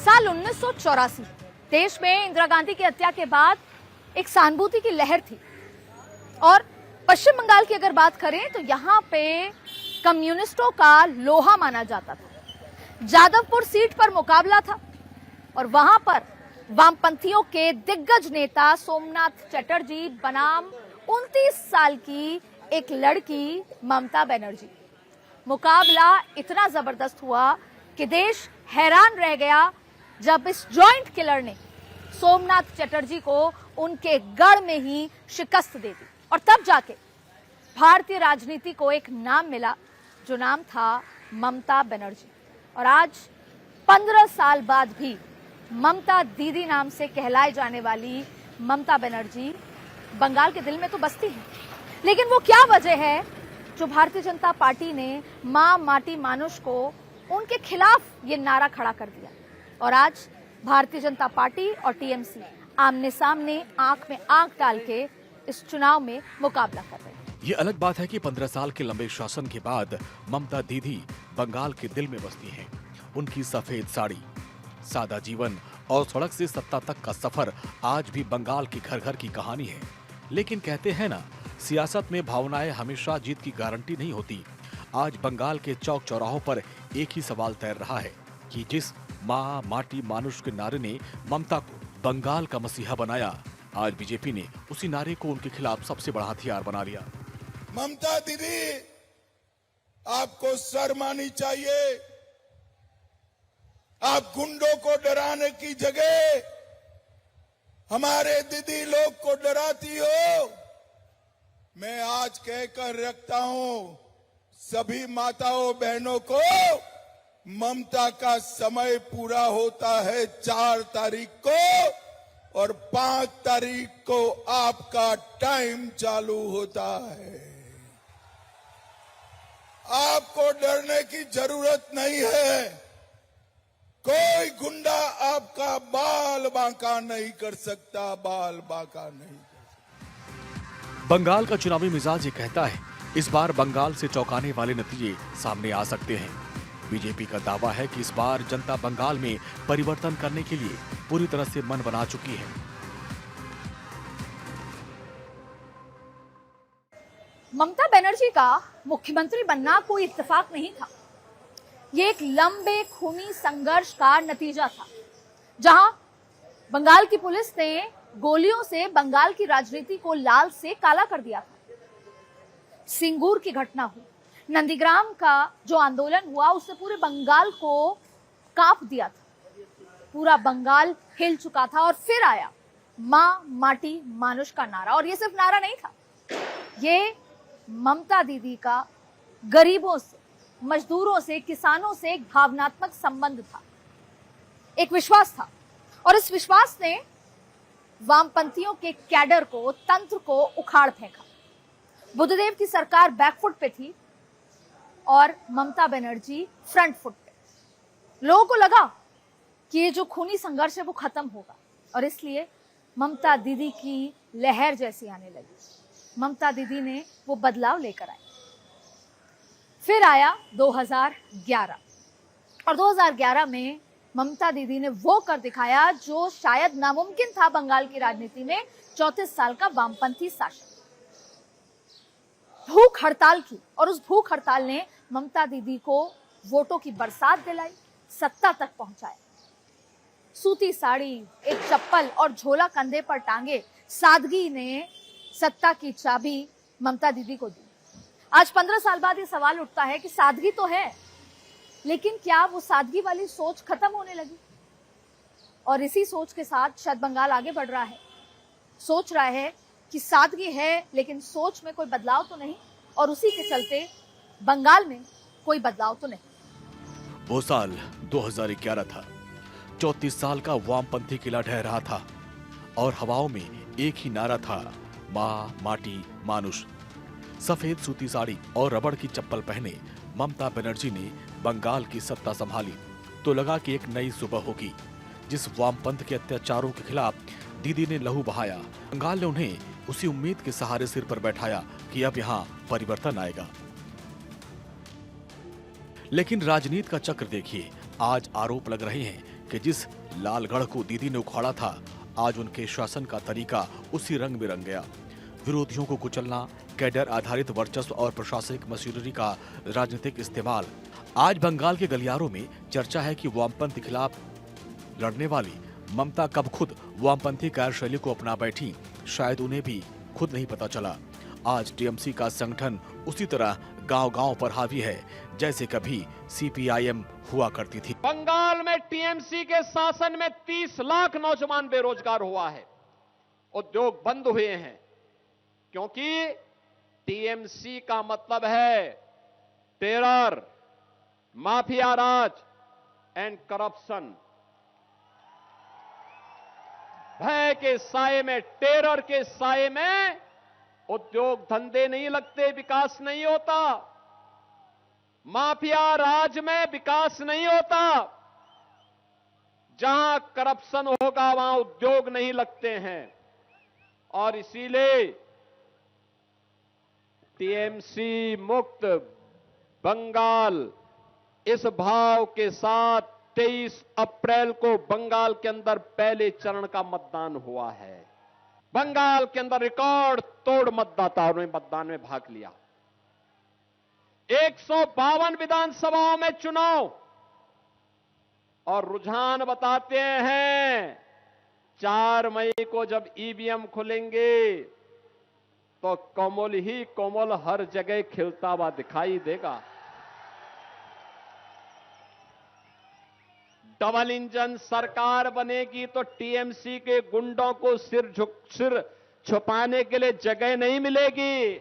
साल 1984 देश में इंदिरा गांधी की हत्या के बाद एक सहानुभूति की लहर थी और पश्चिम बंगाल की अगर बात करें तो यहाँ पे कम्युनिस्टों का लोहा माना जाता था। जादवपुर सीट पर मुकाबला था और वहां पर वामपंथियों के दिग्गज नेता सोमनाथ चटर्जी बनाम 29 साल की एक लड़की ममता बनर्जी। मुकाबला इतना जबरदस्त हुआ कि देश हैरान रह गया जब इस जॉइंट किलर ने सोमनाथ चटर्जी को उनके गढ़ में ही शिकस्त दे दी और तब जाके भारतीय राजनीति को एक नाम मिला जो नाम था ममता बनर्जी। और आज 15 साल बाद भी ममता दीदी नाम से कहलाए जाने वाली ममता बनर्जी बंगाल के दिल में तो बसती है, लेकिन वो क्या वजह है जो भारतीय जनता पार्टी ने मां माटी मानुष को उनके खिलाफ ये नारा खड़ा कर दिया और आज भारतीय जनता पार्टी और टीएमसी आमने सामने आंख में आंख डाल के इस चुनाव में मुकाबला कर रहे हैं। ये अलग बात है कि 15 साल के लंबे शासन के बाद ममता दीदी बंगाल के दिल में बसती हैं। उनकी सफेद साड़ी, सादा जीवन और सड़क से सत्ता तक का सफर आज भी बंगाल की घर घर की कहानी है। लेकिन कहते हैं ना, सियासत में भावनाएं हमेशा जीत की गारंटी नहीं होती। आज बंगाल के चौक चौराहों पर एक ही सवाल तैर रहा है कि जिस माँ माटी मानुष के नारे ने ममता को बंगाल का मसीहा बनाया, आज बीजेपी ने उसी नारे को उनके खिलाफ सबसे बड़ा हथियार बना लिया। ममता दीदी, आपको शर्म आनी चाहिए। आप गुंडों को डराने की जगह हमारे दीदी लोग को डराती हो। मैं आज कहकर रखता हूं सभी माताओं बहनों को, ममता का समय पूरा होता है 4 तारीख को और 5 तारीख को आपका टाइम चालू होता है। आपको डरने की जरूरत नहीं है। कोई गुंडा आपका बाल बांका नहीं कर सकता, बाल बांका नहीं कर सकता। बंगाल का चुनावी मिजाज ये कहता है इस बार बंगाल से चौंकाने वाले नतीजे सामने आ सकते हैं। बीजेपी का दावा है कि इस बार जनता बंगाल में परिवर्तन करने के लिए पूरी तरह से मन बना चुकी है। ममता बनर्जी का मुख्यमंत्री बनना कोई इत्तेफाक नहीं था। ये एक लंबे खूनी संघर्ष का नतीजा था, जहां बंगाल की पुलिस ने गोलियों से बंगाल की राजनीति को लाल से काला कर दिया था। सिंगूर की घटना हुई, नंदीग्राम का जो आंदोलन हुआ उसने पूरे बंगाल को कांप दिया था। पूरा बंगाल हिल चुका था और फिर आया मां माटी मानुष का नारा। और ये सिर्फ नारा नहीं था, ये ममता दीदी का गरीबों से, मजदूरों से, किसानों से एक भावनात्मक संबंध था, एक विश्वास था। और इस विश्वास ने वामपंथियों के कैडर को, तंत्र को उखाड़ फेंका। बुद्धदेव की सरकार बैकफुट पे थी और ममता बनर्जी फ्रंट फुट पे। लोगों को लगा कि ये जो खूनी संघर्ष है वो खत्म होगा और इसलिए ममता दीदी की लहर जैसी आने लगी। ममता दीदी ने वो बदलाव लेकर आई। फिर आया 2011 और 2011 में ममता दीदी ने वो कर दिखाया जो शायद नामुमकिन था बंगाल की राजनीति में, 34 साल का वामपंथी शासन। भूख हड़ताल की और उस भूख हड़ताल ने ममता दीदी को वोटों की बरसात दिलाई, सत्ता तक पहुंचाया। सूती साड़ी, एक चप्पल और झोला कंधे पर टांगे सादगी ने सत्ता की चाबी ममता दीदी को दी। आज 15 साल बाद ये सवाल उठता है कि सादगी तो है, लेकिन क्या वो सादगी वाली सोच खत्म होने लगी? और इसी सोच के साथ शायद बंगाल आगे बढ़ रहा है, सोच रहा है कि सादगी है लेकिन सोच में कोई बदलाव तो नहीं, और उसी के चलते बंगाल में कोई बदलाव तो नहीं। वो साल 2011 था। 34 साल का वामपंथी किला ढह रहा था और हवाओं में एक ही नारा था, माँ माटी मानुष। सफेद सूती साड़ी और रबड़ की चप्पल पहने ममता बनर्जी ने बंगाल की सत्ता संभाली तो लगा कि एक नई सुबह होगी। जिस वामपंथ के अत्याचारों के खिलाफ दीदी ने लहू बहाया, बंगाल ने उन्हें उसी उम्मीद के सहारे सिर पर बैठाया कि अब यहाँ परिवर्तन आएगा। लेकिन राजनीति का चक्र देखिए, आज आरोप लग रहे हैं कि जिस लालगढ़ को दीदी ने उखाड़ा था, आज उनके शासन का तरीका उसी रंग में रंग गया। विरोधियों को कुचलना, कैडर आधारित वर्चस्व और प्रशासनिक मशीनरी का राजनीतिक इस्तेमाल। आज बंगाल के गलियारों में चर्चा है कि वामपंथी खिलाफ लड़ने वाली ममता कब खुद वामपंथी कार्यशैली को अपना बैठी, शायद उन्हें भी खुद नहीं पता चला। आज टीएमसी का संगठन उसी तरह गांव-गांव पर हावी है जैसे कभी सीपीआईएम हुआ करती थी। बंगाल में टीएमसी के शासन में 30 लाख नौजवान बेरोजगार हुआ है, उद्योग बंद हुए हैं, क्योंकि टीएमसी का मतलब है terror, mafia Raj and corruption. भय के साए में, टेरर के साए में उद्योग धंधे नहीं लगते, विकास नहीं होता। माफिया राज में विकास नहीं होता। जहां करप्शन होगा वहां उद्योग नहीं लगते हैं, और इसीलिए टीएमसी मुक्त बंगाल इस भाव के साथ 23 अप्रैल को बंगाल के अंदर पहले चरण का मतदान हुआ है। बंगाल के अंदर रिकॉर्ड तोड़ मतदाताओं ने मतदान में भाग लिया। 152 विधानसभाओं में चुनाव, और रुझान बताते हैं 4 मई को जब ईवीएम खुलेंगे तो कमल ही कमल हर जगह खिलता हुआ दिखाई देगा। डबल इंजन सरकार बनेगी तो टीएमसी के गुंडों को सिर छुपाने के लिए जगह नहीं मिलेगी।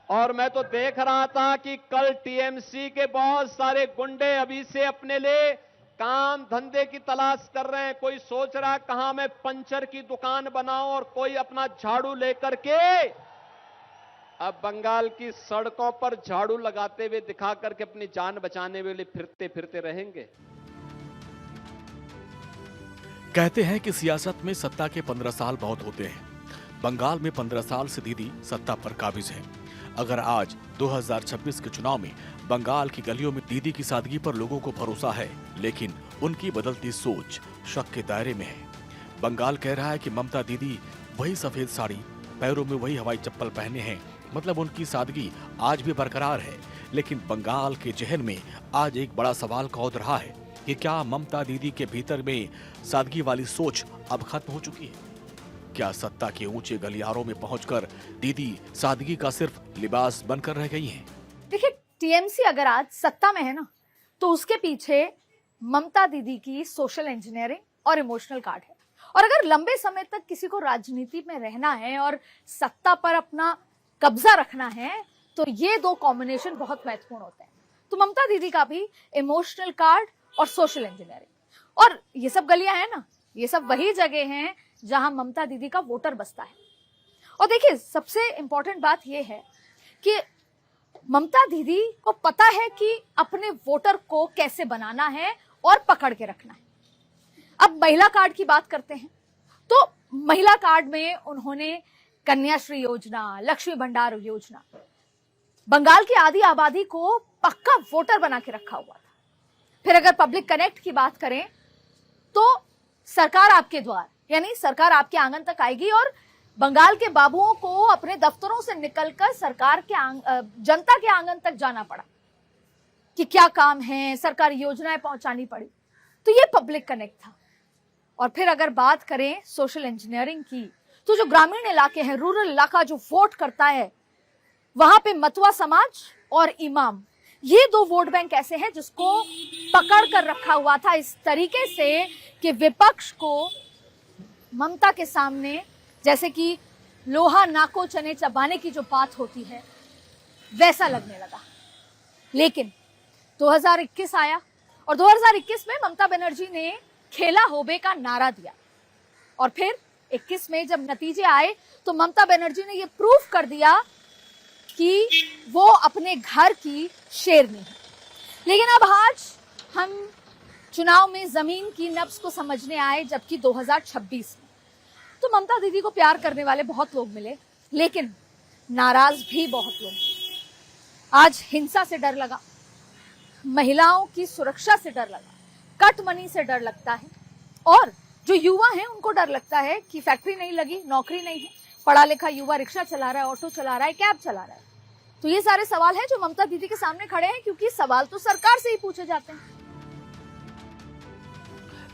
और मैं तो देख रहा था कि कल टीएमसी के बहुत सारे गुंडे अभी से अपने लिए काम धंधे की तलाश कर रहे हैं। कोई सोच रहा कहां मैं पंचर की दुकान बनाऊं, और कोई अपना झाड़ू लेकर के अब बंगाल की सड़कों पर झाड़ू लगाते हुए दिखा करके अपनी जान बचाने वाले फिरते फिरते रहेंगे। कहते हैं कि सियासत में सत्ता के 15 साल बहुत होते हैं। बंगाल में 15 साल से दीदी सत्ता पर काबिज है। अगर आज 2026 के चुनाव में बंगाल की गलियों में दीदी की सादगी पर लोगों को भरोसा है, लेकिन उनकी बदलती सोच शक के दायरे में है। बंगाल कह रहा है कि ममता दीदी वही सफेद साड़ी, पैरों में वही हवाई चप्पल पहने हैं, मतलब उनकी सादगी आज भी बरकरार है। लेकिन बंगाल के जहन में आज एक बड़ा सवाल कौंध रहा है कि क्या ममता दीदी के भीतर में सादगी वाली सोच अब खत्म हो चुकी है? क्या सत्ता के ऊंचे गलियारों में पहुंचकर दीदी सादगी का सिर्फ लिबास बनकर रह गई हैं? देखिए, टीएमसी अगर आज सत्ता में है ना, तो उसके पीछे ममता दीदी की सोशल इंजीनियरिंग और इमोशनल कार्ड है। और अगर लंबे समय तक किसी को राजनीति में रहना है और सत्ता पर अपना कब्जा रखना है, तो ये 2 कॉम्बिनेशन बहुत महत्वपूर्ण होते हैं। तो ममता दीदी का भी इमोशनल कार्ड और सोशल इंजीनियरिंग, और ये सब गलियां हैं ना, ये सब वही जगह हैं जहां ममता दीदी का वोटर बसता है। और देखिए, सबसे इंपॉर्टेंट बात यह है कि ममता दीदी को पता है कि अपने वोटर को कैसे बनाना है और पकड़ के रखना है। अब महिला कार्ड की बात करते हैं, तो महिला कार्ड में उन्होंने कन्याश्री योजना, लक्ष्मी भंडार योजना, बंगाल की आधी आबादी को पक्का वोटर बना के रखा हुआ था। फिर अगर पब्लिक कनेक्ट की बात करें तो सरकार आपके द्वार, यानी सरकार आपके आंगन तक आएगी, और बंगाल के बाबुओं को अपने दफ्तरों से निकलकर सरकार के जनता के आंगन तक जाना पड़ा कि क्या काम है, सरकारी योजनाएं पहुंचानी पड़ी। तो ये पब्लिक कनेक्ट था। और फिर अगर बात करें सोशल इंजीनियरिंग की, तो जो ग्रामीण इलाके हैं, रूरल इलाका जो वोट करता है, वहां पे मतवा समाज और इमाम, ये 2 वोट बैंक ऐसे हैं जिसको पकड़ कर रखा हुआ था इस तरीके से कि विपक्ष को ममता के सामने जैसे कि लोहा नाको चने चबाने की जो बात होती है, वैसा लगने लगा। लेकिन 2021 आया, और 2021 में ममता बनर्जी ने खेला होबे का नारा दिया, और फिर 21 में जब नतीजे आए तो ममता बनर्जी ने ये प्रूफ कर दिया कि वो अपने घर की शेरनी है। लेकिन अब आज हम चुनाव में जमीन की नब्ज को समझने आए, जबकि 2026 में तो ममता दीदी को प्यार करने वाले बहुत लोग मिले, लेकिन नाराज भी बहुत लोग मिले। आज हिंसा से डर लगा, महिलाओं की सुरक्षा से डर लगा, कट मनी से डर लगता है, और जो युवा हैं उनको डर लगता है कि फैक्ट्री नहीं लगी, नौकरी नहीं है, पढ़ा लिखा युवा रिक्शा चला रहा है, ऑटो चला रहा है, कैब चला रहा है। तो ये सारे सवाल हैं जो ममता दीदी के सामने खड़े हैं, क्योंकि सवाल तो सरकार से ही पूछे जाते हैं।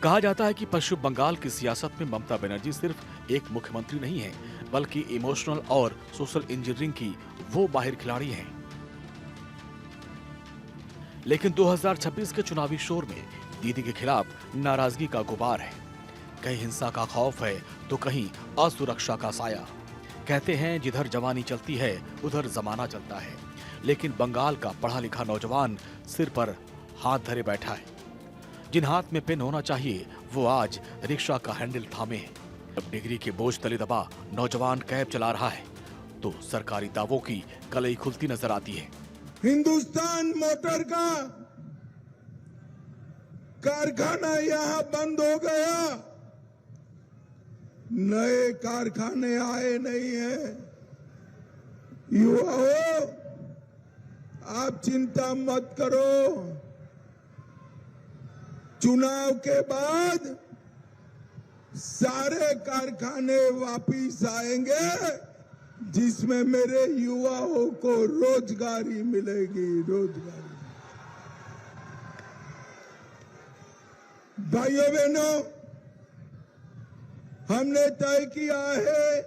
कहा जाता है कि पश्चिम बंगाल की सियासत में ममता बनर्जी सिर्फ एक मुख्यमंत्री नहीं है, बल्कि इमोशनल और सोशल इंजीनियरिंग की वो माहिर खिलाड़ी हैं। लेकिन 2026 के चुनावी शोर में दीदी के खिलाफ नाराजगी का गुबार है। कहीं हिंसा का खौफ है तो कहीं असुरक्षा का साया। कहते हैं जिधर जवानी चलती है उधर जमाना चलता है, लेकिन बंगाल का पढ़ा लिखा नौजवान सिर पर हाथ धरे बैठा है। जिन हाथ में पेन होना चाहिए वो आज रिक्शा का हैंडल थामे है। अब डिग्री के बोझ तले दबा नौजवान कैब चला रहा है तो सरकारी दावों की कलई खुलती नजर आती है। हिंदुस्तान मोटर का कारखाना यहां बंद हो गया, नए कारखाने आए नहीं हैं। युवाओं, आप चिंता मत करो, चुनाव के बाद सारे कारखाने वापिस आएंगे जिसमें मेरे युवाओं को रोजगारी मिलेगी, रोजगारी। भाइयों बहनों, हमने तय किया है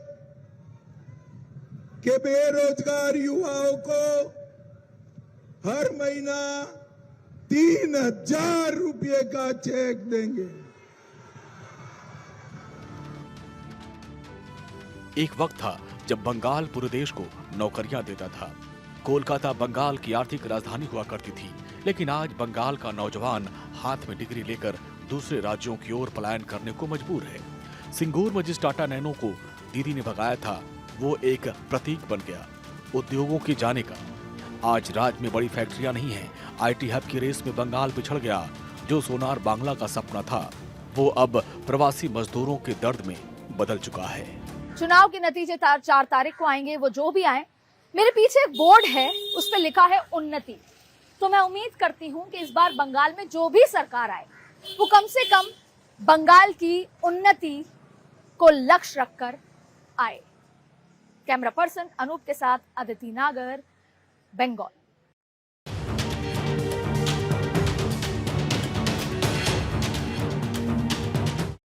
कि बेरोजगार युवाओं को हर महीना 3,000 रुपये का चेक देंगे। एक वक्त था जब बंगाल पूरे देश को नौकरियां देता था। कोलकाता बंगाल की आर्थिक राजधानी हुआ करती थी, लेकिन आज बंगाल का नौजवान हाथ में डिग्री लेकर दूसरे राज्यों की ओर पलायन करने को मजबूर है। सिंगूर में जिस टाटा नैनो को दीदी ने भगाया था वो एक प्रतीक बन गया उद्योगों के जाने का। आज राज्य में बड़ी फैक्ट्रियां नहीं हैं। आईटी हब की रेस में बंगाल पिछड़ गया। जो सोनार बांग्ला का सपना था वो अब प्रवासी मजदूरों के दर्द में बदल चुका है। चुनाव के नतीजे 4 तारीख को आएंगे, वो जो भी आए। मेरे पीछे एक बोर्ड है, उस पर लिखा है उन्नति। तो मैं उम्मीद करती हूँ कि इस बार बंगाल में जो भी सरकार आए वो कम से कम बंगाल की उन्नति को लक्ष्य रखकर आए। कैमरा पर्सन अनूप के साथ अदिति नागर, बंगाल।